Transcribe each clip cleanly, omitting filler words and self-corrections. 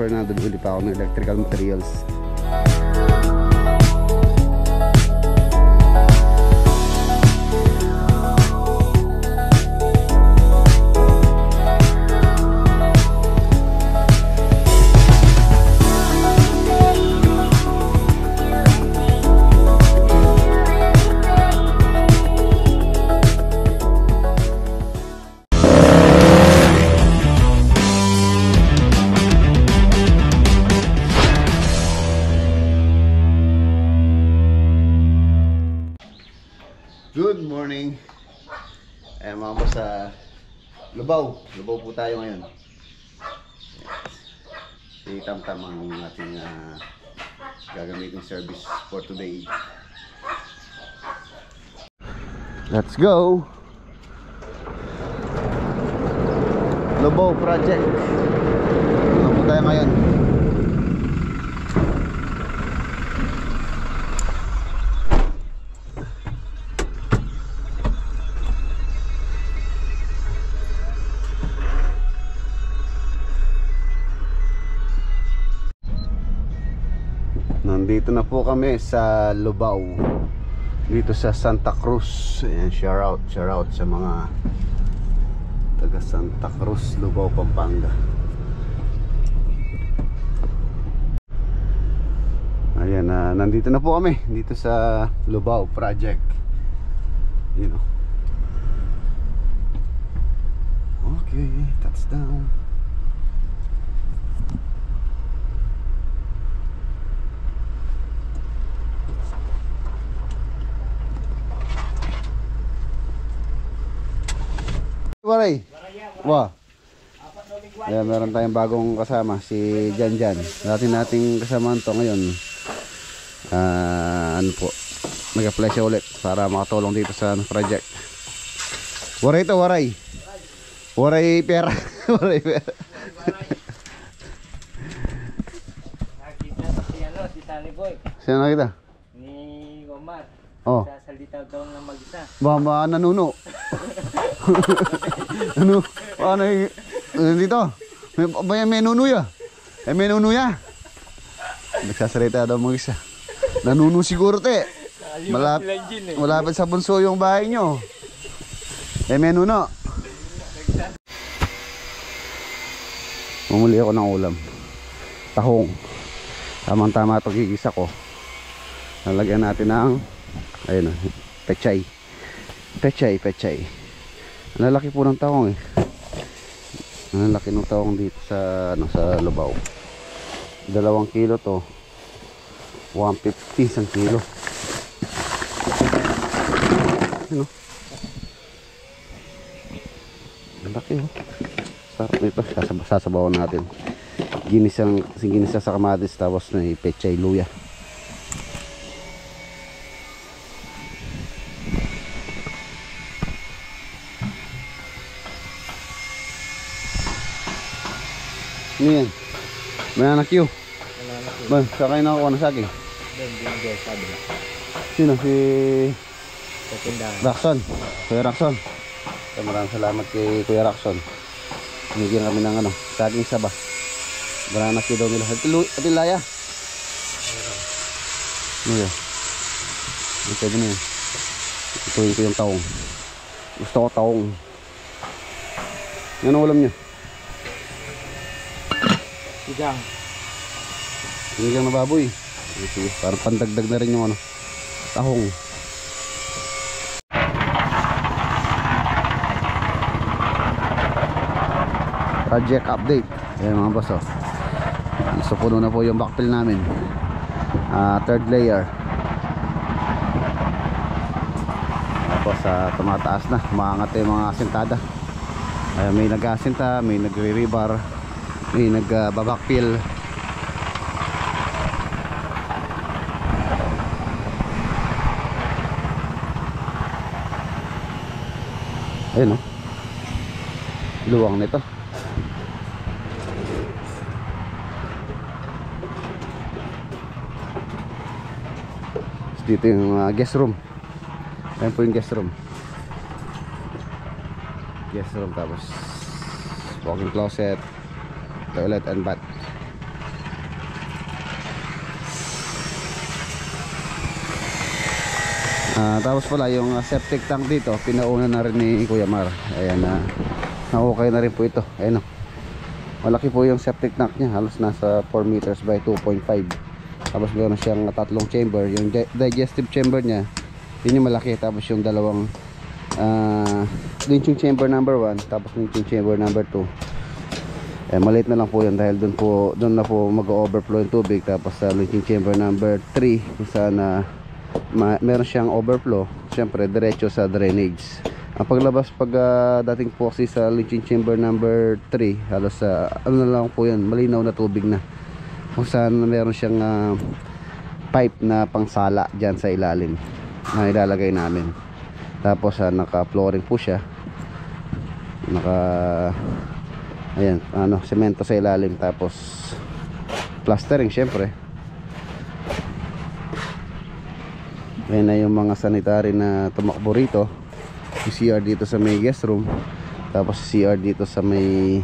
Fernando, bili pa ako ng electrical materials. Good morning. Mga boss, sa Lubao po tayo ngayon. Si Tamtam ang ating gagamitin service for today. Let's go. Lubao project. Ano po tayo ngayon? Nandito na po kami sa Lubao, dito sa Santa Cruz. Ayan, shout out sa mga taga Santa Cruz, Lubao, Pampanga. Ayan, nandito na po kami dito sa Lubao project. You know. Okay, touchdown. Waray. Wah. Ayan, meron tayong bagong kasama, si Janjan. Nating kasama to ngayon. Ano po, nag-apply siya ulit para makatulong dito sa project. Waray to, waray. Waray pera. Waray pera. Nakita si Tani Boy. Sino nakita? Ni Omar. Oh. Sasalita daw ng mag-isa. Ba nanuno. Ano? Ano dito? May menuno ya. Menuno ya. Nagsasalita daw mag-isa. Nanuno siguro te. Malapit sa bunso yung bahay nyo. Menuno. Mamuli ako ng ulam. Tahong. Tamang-tama ito gigisa ko. Nalagyan natin ng ayun, pechay. Pechay. Ang lalaki po ng tahong eh. Ang laki ng tahong dito sa sa Lubao. 2 kilo to. 150 isang kilo. Ano? Ang laki oh. Sarap nito. Sasabawan natin. Ginisa sa kamatis, tapos may pechay luya. Ano yan? Banana Q. Ba, sakain na ako ng saging. Sino? Si Rakson. Kuya Rakson. Maraming salamat kay Kuya Rakson. Binigyan kami ng saging saba. Banana Q daw nila. At ilaya. Ano yan? Ito din yan. Ituin ko yung taong. Gusto ko taong. Yan ang ulam niya. Sigang. Sigang na baboy. Sige, parang pandagdag na rin yung tahong. Project update. Ayan mga boss oh. So puno na po yung backfill namin. Third layer. Tapos tumataas na. Umaangat yung mga asintada. May nag-asinta, may nagre-rebar, may nag-backfill. Ayun oh. Luwang nito. Dito yung guest room. Ayan po yung guest room. Guest room, tapos walk-in closet, toilet and bath. Tapos pala yung septic tank dito, pinauna na rin ni Kuya Mar. Ayan na, okay na rin po ito. Ayan o, malaki po yung septic tank niya, halos nasa 4 meters by 2.5. Tapos meron siyang tatlong chamber. Yung digestive chamber niya, yun yung malaki. Tapos yung dalawang lynching chamber number 1, tapos lynching chamber number 2. Maliit na lang po yun dahil doon na po mag-overflow yung tubig. Tapos sa lynching chamber number 3, kung saan meron siyang overflow, syempre diretso sa drainage. Ang paglabas dating po kasi sa lynching chamber number 3, halos ano na lang po yun, malinaw na tubig na, kung saan meron siyang pipe na pangsala dyan sa ilalim na ilalagay namin. Tapos naka flooring po siya, ayan, semento sa ilalim, tapos plastering syempre. Ayan na yung mga sanitary na tumakbo rito. Yung CR dito sa may guest room, tapos CR dito sa may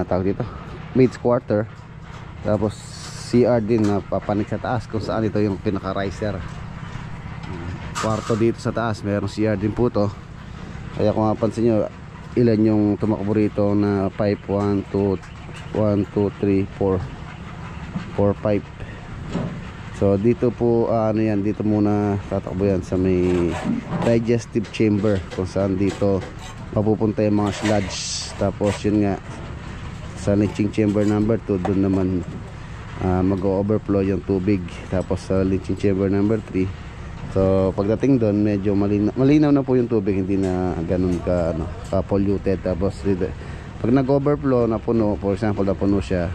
tawag dito, maid's quarter. Tapos CR din na papanik sa taas, kung saan ito yung pinaka riser. Kwarto dito sa taas, mayroong CR din po to. Kaya kung mapansin nyo, ilan yung tumakbo rito na pipe, 1, 2, 3, 4 pipe. So dito po dito muna tatakbo yan sa may digestive chamber, kung saan dito mapupunta yung mga sludge. Tapos yun nga, sa lynching chamber number 2, doon naman mag-overflow yung tubig. Tapos sa lynching chamber number 3, so pagdating doon medyo malinaw na po yung tubig, hindi na ganun ka polluted. Tapos pag nag-overflow na puno, for example napuno siya,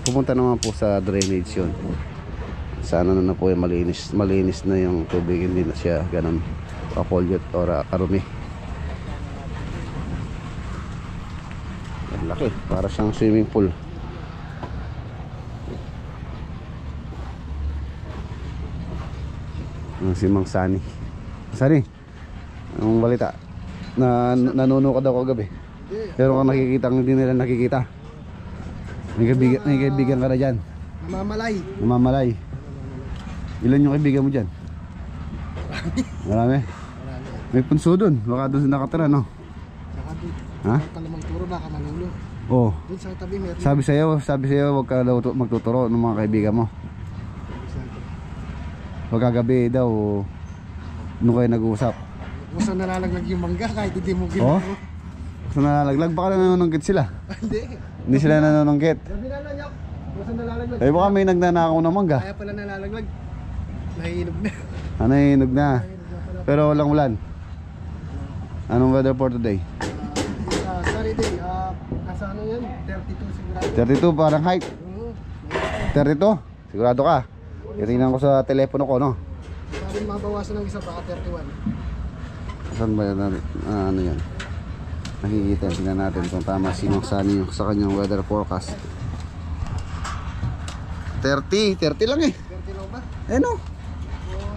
pupunta naman po sa drainage yun. Sana na po yung malinis na yung tubig, hindi na siya ganun ka-pollute or karumi. Ang laki, para siyang swimming pool. Si Mang Sani. Sani, anong balita? Nanuno ka daw kagabi, pero kung nakikita, hindi nila nakikita. May kaibigan ka na dyan. Namamalay. Ilan yung kaibigan mo dyan? Marami. May punso dun, baka dun nakatira, no? Ha? Magturo baka manulo. Oo. Dun sa tabi meron. Sabi sa'yo, huwag ka daw magtuturo ng mga kaibigan mo. Pagkagabi daw, nung kayo nag-uusap. Basta nalalaglag yung mangga kahit hindi mo Oo? ginagawa. Basta nalalaglag, baka nanononggit sila. Hindi sila nanononggit. Sabi nalalaglag. Basta nalalaglag. Eh baka may nagnanakaw ng mangga. Kaya pala nalalaglag. Nahihinog na. Nahihinog na. Pero walang ulan. Anong weather for today? Saturday, nasa ano yan? 32 sigurado. 32 parang height. 32? Sigurado ka? Tingnan ko sa telepono ko, no? Sabi mabawasan ng isa baka 31. Saan ba yan? Ano yan? Nakikita, tingnan natin kung tama si Mang Sani yung sa kanyang weather forecast. 30 lang eh. 30 lang ba? Eh no,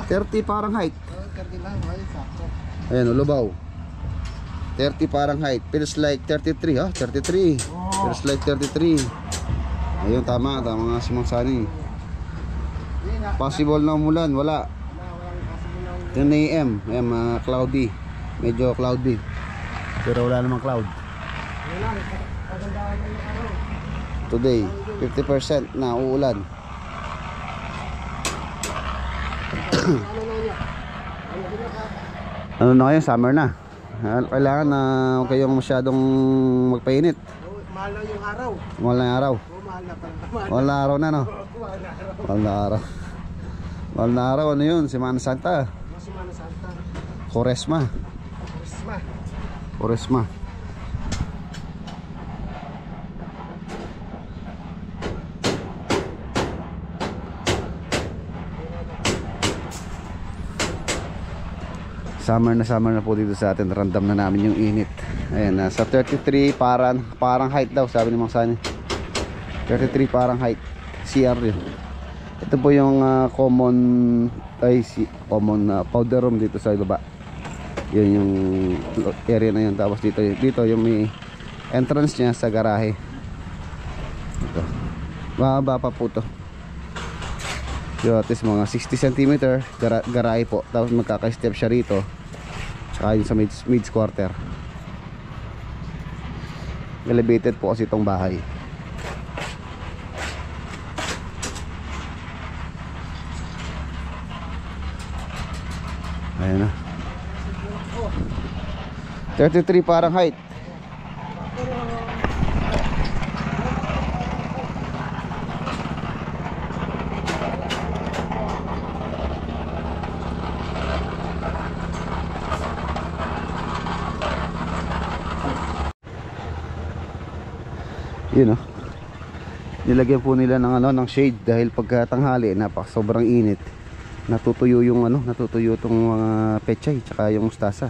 30 parang height. 30 lang, ay sakto. Ayan, Lubaw 30 parang height. Feels like 33 ha? 33. Feels like 33. Ayun, tama nga si Mang Sani. Possible na umulan, wala. 10 AM, cloudy. Medyo cloudy, pero wala namang cloud. Today 50% na uulan. Ano na kayo, summer na. Kailangan na huwag kayong masyadong magpainit. Mahal na yung araw. Mahal na yung araw. Mahal na pala. Mahal na araw na, no? Mahal na araw. Mahal na araw, ano yun? Semana Santa. Semana Santa. Quaresma. Quaresma. Summer na po dito sa atin. Random na namin yung init. Ayan, nasa 33 parang height daw, sabi ni Mang Sani. 33 parang height. CR yun. Ito po yung common powder room dito sa baba. Yun yung area na yun. Tapos dito yung may entrance niya sa garahe. Ito. Bababa pa po to. So at least mga 60 cm garay po. Tapos magkaka-step siya rito. Tsaka yung sa mid quarter. Elevated po kasi itong bahay. Ayan na. 33 parang height. Yun oh. Nilagyan po nila ng ano, ng shade dahil pagka tanghali sobrang init. Natutuyo yung ano, natutuyo tong mga pechay tsaka yung mustasa.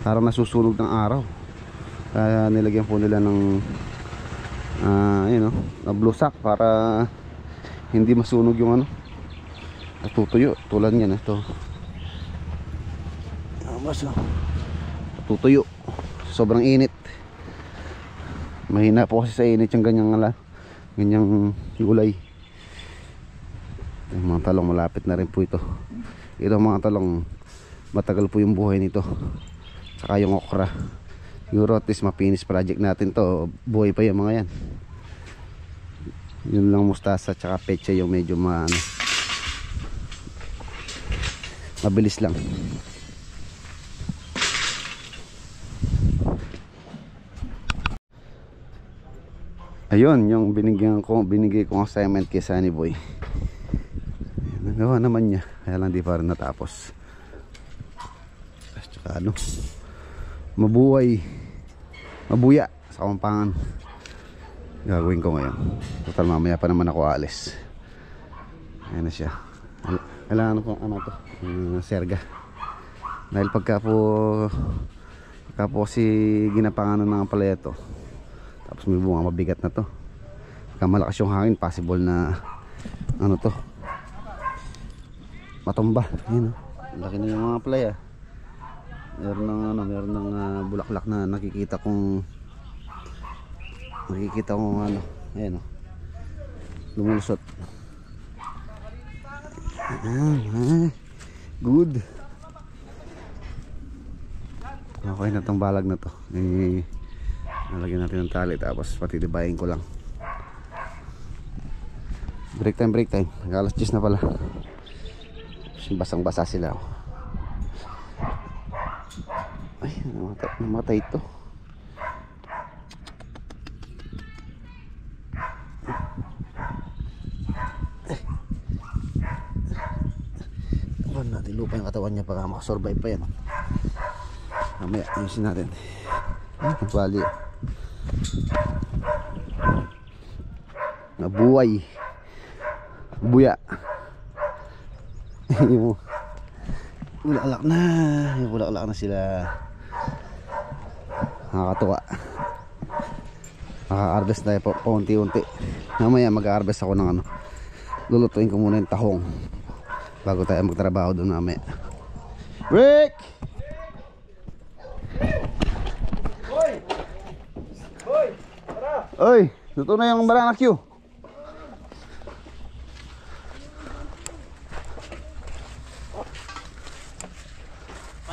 Parang nasusunog ng araw. Kaya nilagyan po nila ng yun oh, na blue sack para hindi masunog yung ano. Natutuyo tulad niyan ito. Natutuyo. Sobrang init. Mahina po kasi sa init yung ganyang gulay. Yung mga talong malapit na rin po ito. Ito mga talong matagal po yung buhay nito. Saka yung okra. Siguro at least mapinis project natin to. Buhay pa yung mga yan. Yun lang mustasa tsaka pecha yung medyo mabilis lang. Ayun, yung binigay kong assignment kay Sunny Boy. Nagawa naman niya, kaya lang di pa rin natapos. Tsaka ano, mabuya sa Kapampangan. Gagawin ko ngayon. Total mamaya pa naman ako alis. Ayan na siya. Kailangan ko ano to, serga. Dahil pagka po si ginapanganan ng palaya to, tapos may bunga, mabigat na to. Pagka malakas yung hangin, possible na ano to, matumba. Ayun, laki na yung mga playa. Meron ng bulaklak na nakikita kong ano, ayun oh, lumulusot. Good. Okay na tong balag na to. Nalagyan natin ng tali tapos patidibayin ko lang. Break time. Alas 10 na pala. Basang basa sila. Ay, namatay ito. Huwag natin lupa yung katawan niya para makasurvive pa yan. Mamaya ayusin natin. Bali nabuhay, buya. Yung bulaklak na sila. Nakakatuwa. Maka-harvest tayo po paunti-unti. Mamaya mag-harvest ako ng ano, lulutuin ko muna yung tahong bago tayo magtrabaho doon mamaya. Rick! Oy, luto na yung banana Q.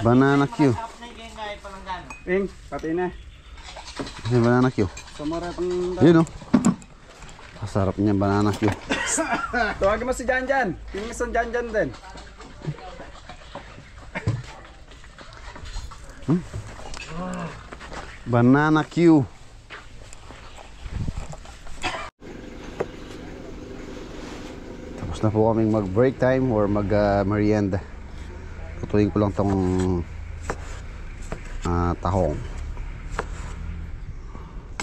Banana Q. Ping, pati na. Yung banana Q. Sumara pang... Yun o. Masarap niya banana Q. Tawagin mo si Janjan. Yung isang Janjan din. Banana Q. Tapos na po kaming mag break time or mag merienda. Tutuin ko lang tong tahong.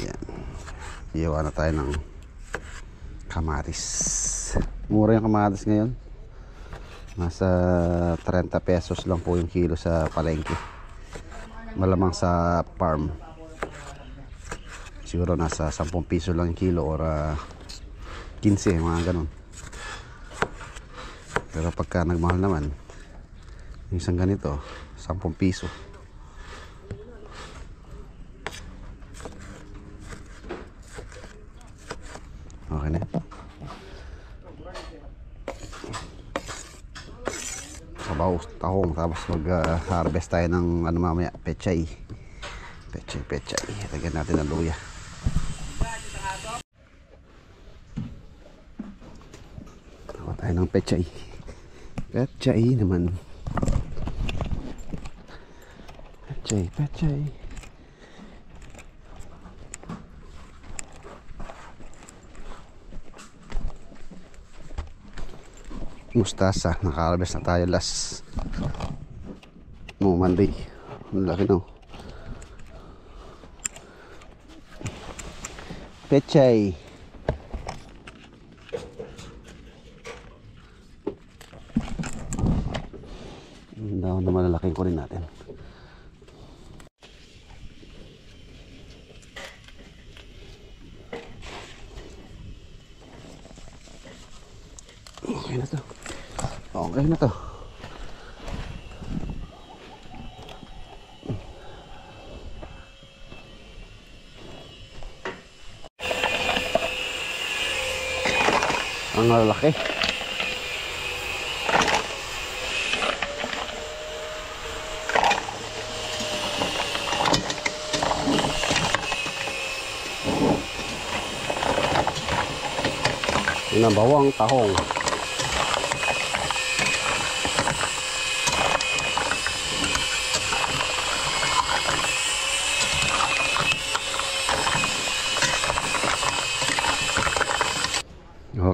Yan. Iyawa na tayo ng kamatis. Mura yung kamatis ngayon. Nasa 30 pesos lang po yung kilo sa palengke. Malamang sa farm siguro nasa 10 piso lang yung kilo or 15, mga ganun. Pero pagka nagmahal naman yung isang ganito 10 piso. Okay na. sabaw, tahong, tapos mag-harvest tayo ng ano mamaya, pechay. Pechay. Lagyan natin ng luya. Tawa tayo ng pechay. Pechay naman. Pechay. Mustasa, naka-harvest na tayo last Monday. Ang laki no. Pechay. Ang daw na malalaking kunin natin. Okay na to. Ang lalaki. Yun ang bawang tahong.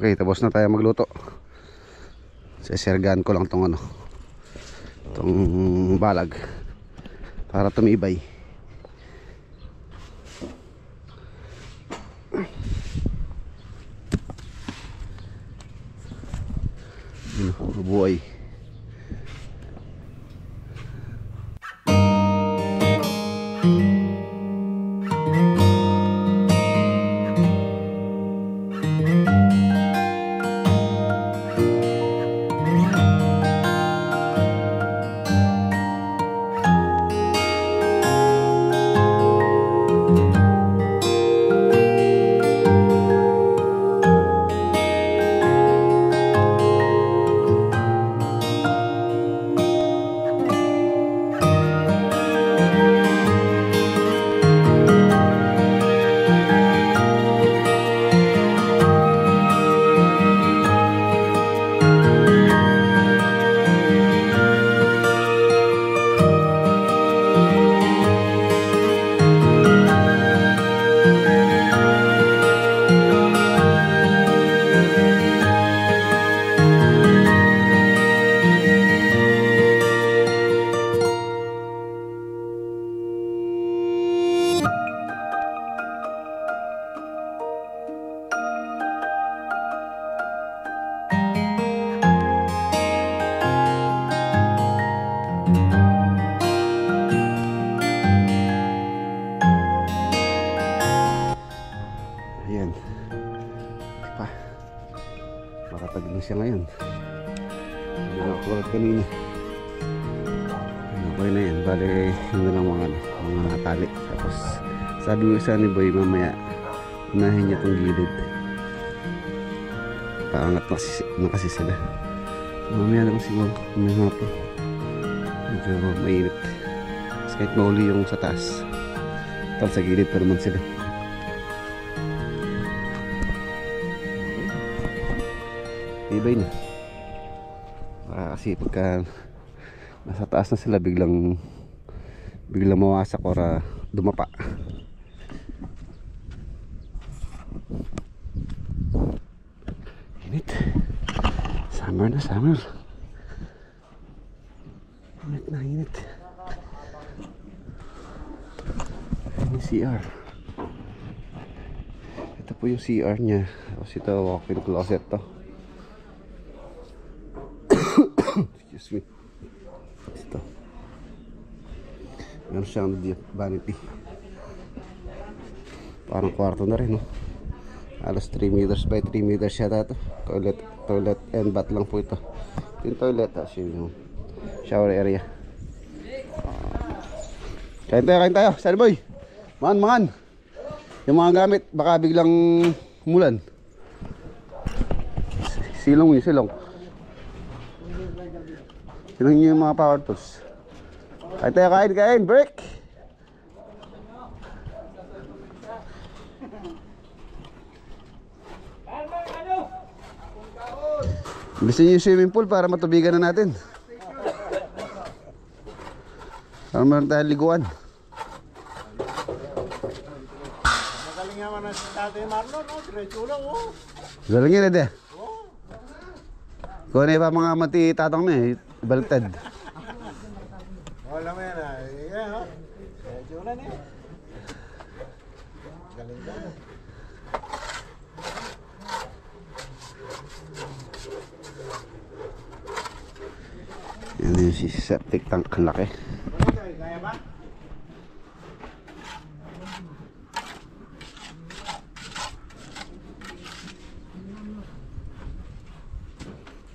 Okay, tapos na tayo magluto. Sesergaan ko lang tong ano, tong balag para tumibay. Buhay. Ayan. Pa. Makatagin siya ngayon. Hindi na ako kanina. Okay na yan. Bale, yun na lang mga tali. Tapos, sabi ko isa ni Boy, mamaya, unahin niya itong gilid. Paangat na kasi sila. Mamaya naman siguro, may hapon. Medyo mainit. Tapos kahit mauli yung sa taas. Tapos sa gilid pa naman sila. Ibay na. Kasi pagka nasa taas na sila, biglang mawasak or dumapa. Init. Summer na, summer. Init na, init. Ini CR. Ito po yung CR niya. Tapos ito, walk-in closet to. Excuse me. Ito. Meron siyang vanity. Parang kwarto na rin, no? Alas 3 meters by 3 meters yata ito. Toilet and bath lang po ito. Yung toilet, tapos yung shower area. Kain tayo. Sali boy. Mangan. Yung mga gamit, baka biglang umulan. Silong. Sinong nyo yung mga power tools? Ay tayo, kain, break! Gusto nyo yung swimming pool para matubigan na natin. Para meron tayong liguan. Magaling naman ang Tatay Marlon, no? Diretso lang, oh. Galing yun, Ede. Kung ano yung pa mga mati tatang na eh, baliktad. Wala mo yan, ah. Yan, oh. Diretso lang, eh. Galing ka. Yan yung si septic tank, ang laki. Kaya ba?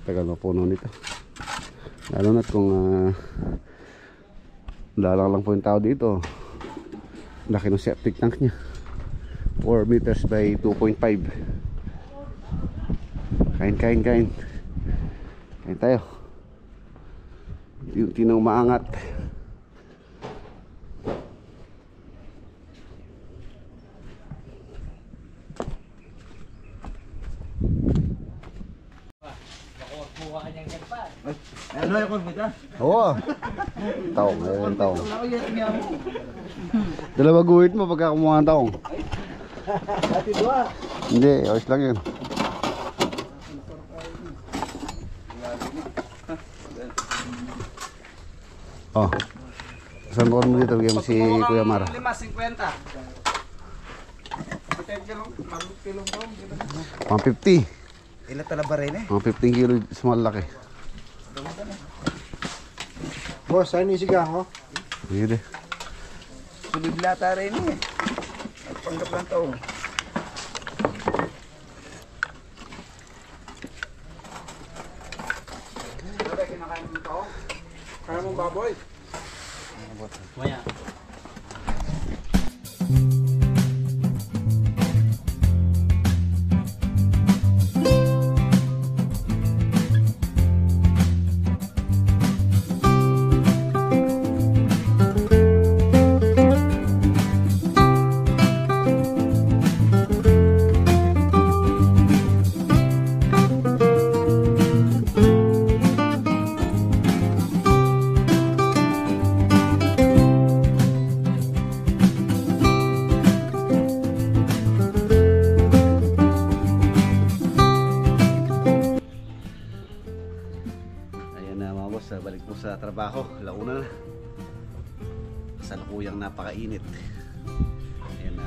Tagal na puno nito. Lalo na't kung dalang lang po yung tao dito. Laki ng septic tank niya. 4 meters by 2.5. Kain. Kain tayo. Yung tinang maangat. Buka ka niyang ganpa. Ano yung kumita? Oo. Taong, ayun taong. Dalawa guhit mo pagka kumuha ng taong. Dati dua. Hindi, ayos lang yun. Oh. Saan mo dito? Bigyan mo si Kuya Mar. 5.50. 150. Ilan tala ba rin eh? Mga 15 kilo sa malaki. Boss, saan yung sigang, oh? Hindi. Sunod lata rin eh. Panggap lang taong. Kaya mong baboy? Maya. Ayan na mga boss, balik po sa trabaho. Launa na. Salukuyang napakainit. Ayan na,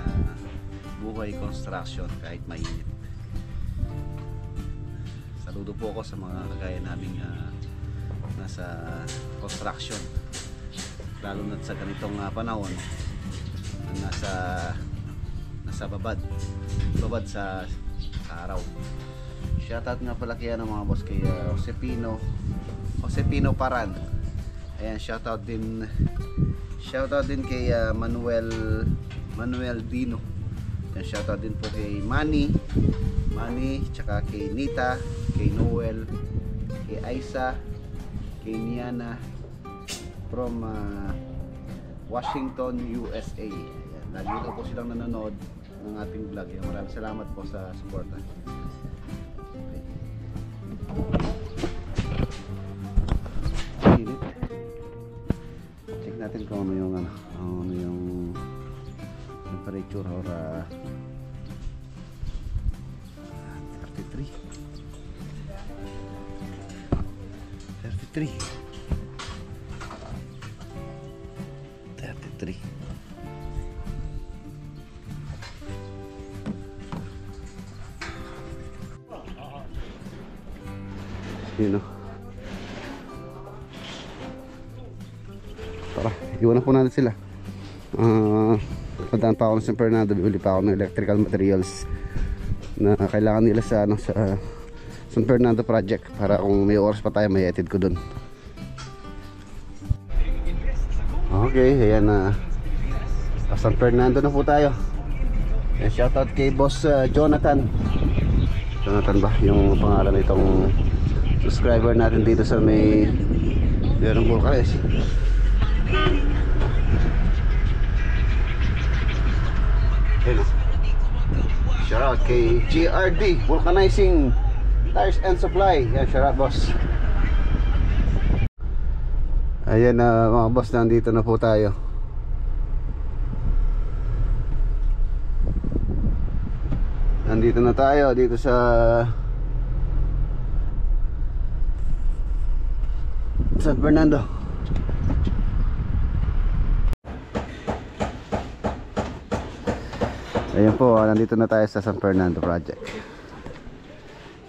buhay construction kahit mainit. Saludo po ako sa mga kagaya naming nasa construction. Lalo na sa ganitong panahon na nasa babad sa araw. Shoutout nga pala kaya ng mga boss kay Josepino Paran. Ayan, shoutout din kay Manuel Dino. Ayan, shoutout din po kay Manny, tsaka kay Nita, kay Noel, kay Aisa, kay Niana from Washington, USA. Ayan, lagi daw po silang nanonood ng ating vlog. Ayan, maraming salamat po sa suporta. Init. Check natin kung ano yung temperature or 33. 33. Yun o. Tara, iwan na po natin sila. Padaan pa ako ng San Fernando, bibili pa ako ng electrical materials na kailangan nila sa San Fernando project, para kung may oras pa tayo may etid ko dun. Okay, ayan na. San Fernando na po tayo. Shoutout kay boss Jonathan ba yung pangalan nitong subscriber natin dito sa may Yan ang vulcanizing. Hello. Shout out kay GRD Vulcanizing Tires and Supply. Yan, shout out boss. Ayan na mga boss, nandito na po tayo. Nandito na tayo dito sa San Fernando. Ayan po, nandito na tayo sa San Fernando project.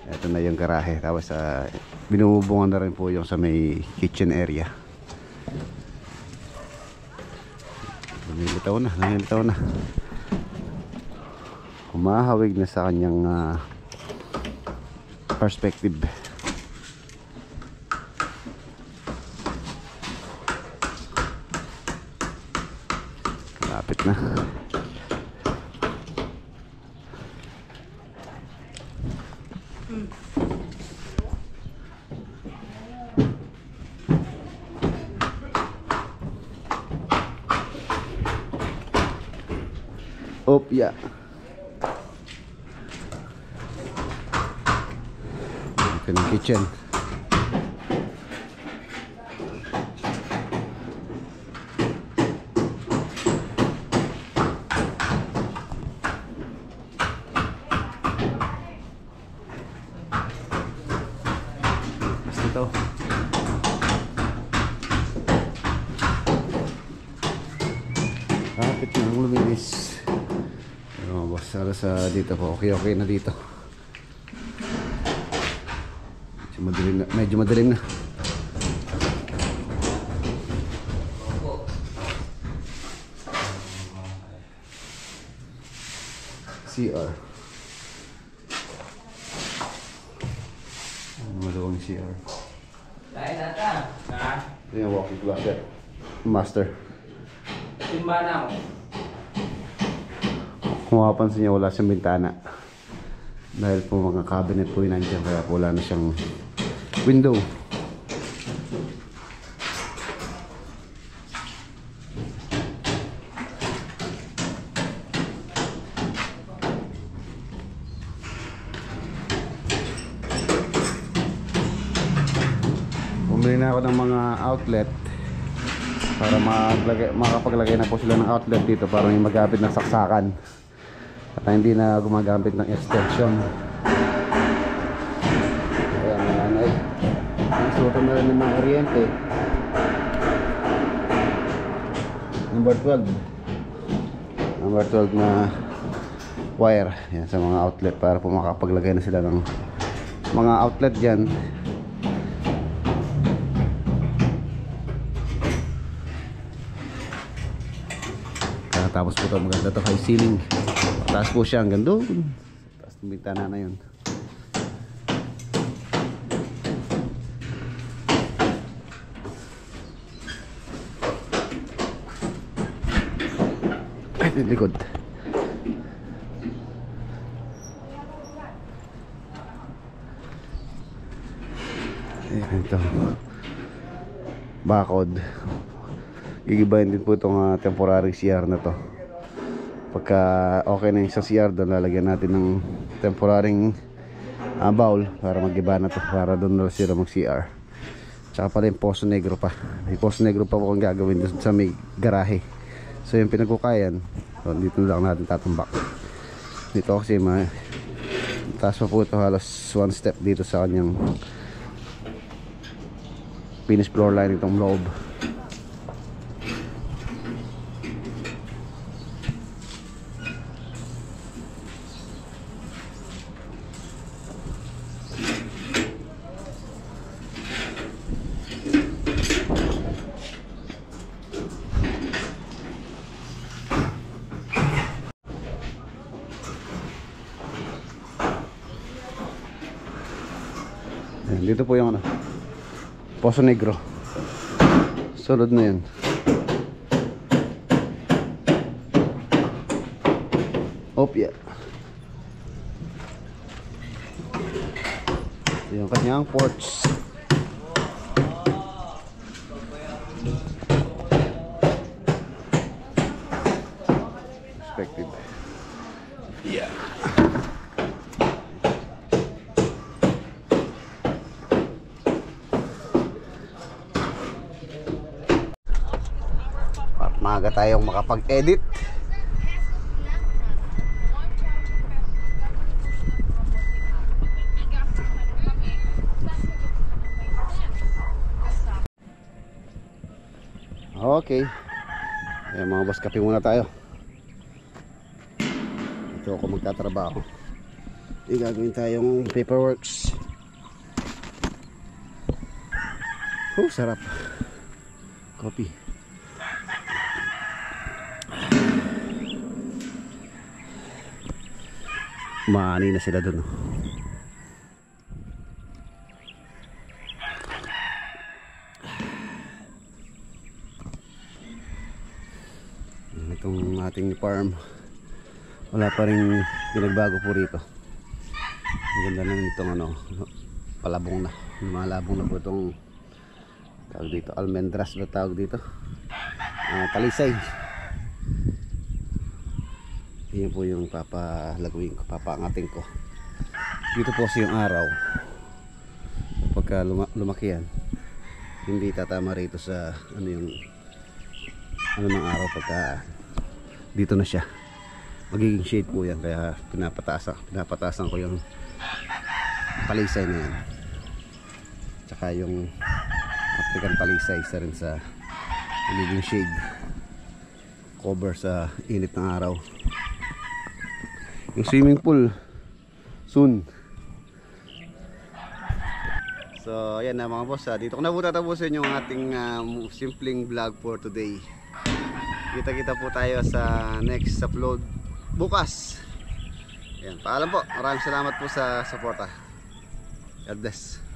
Ito na yung garahe. Tapos binubungan na rin po yung sa may kitchen area. Lumilitaw na. Humahawig na sa kanyang perspective. Lapit na. Yeah. Ito ng kitchen. Basta ito. Kapit na luminis. Boss, dito po. Okay na dito. Medyo madilim na. CR. Maluwang CR. Ito yung walking closet. Master. Timba na ako. Kung mapapansin niyo, wala siyang bintana dahil po mga cabinet po yun nandiyan, kaya po wala na siyang window. Bumili na ako ng mga outlet para makapaglagay na po sila ng outlet dito para may magapit ng saksakan at hindi na gumagamit ng extension. Ayan, nanay. Nasuotan na rin ng mga kuryente. Number 12 na wire. Yan, sa mga outlet para po makapaglagay na sila ng mga outlet dyan. Tapos po ito, maganda ito, high ceiling. Taas po siya hanggang doon. Taas ng bintana na yun. Ay, likod. Ayan ito. Bakod. Gigibahin din po itong temporary CR na to. Pagka okay na yung isang CR doon, lalagyan natin ng temporary bowl para mag-iba na to, para doon na sila mag-CR. Tsaka pala yung Poso Negro pa. May Poso Negro pa po kung gagawin doon sa may garahe. So yung pinagkukayan, so, dito lang natin tatumbak. Dito kasi taas pa po ito, halos one step dito sa kanyang finish floor line itong loob. Dito po yung Poso Negro. Solid na yun. Opya. Yung kanyang porch. maaga tayong makapag-edit. Okay. Ayan mga boss, kape muna tayo. Ito ako magtatrabaho. Gagawin tayong paperworks. Sarap. Coffee. Maani na sila dun. Itong ating farm, wala pa rin pinagbago po rito. Ang ganda lang itong ano, palabong na, lumalabong na po itong tawag dito, almendras ba tawag dito, talisay. Yan po yung papalaguin ko, papaangatin ko. Dito po kasi yung araw, pagka lumaki yan, hindi tatama rito sa ano yung ano ng araw. Pagka dito na siya, magiging shade po yan, kaya pinapatasan ko yung palisay na yan, tsaka yung African palisay, isa rin sa magiging shade cover sa init ng araw. Yung swimming pool soon. So ayan na mga boss, dito ko na po tatapusin yung ating simpleng vlog for today. Kita-kita po tayo sa next upload bukas. Ayan, paalam po. Maraming salamat po sa suporta. God bless.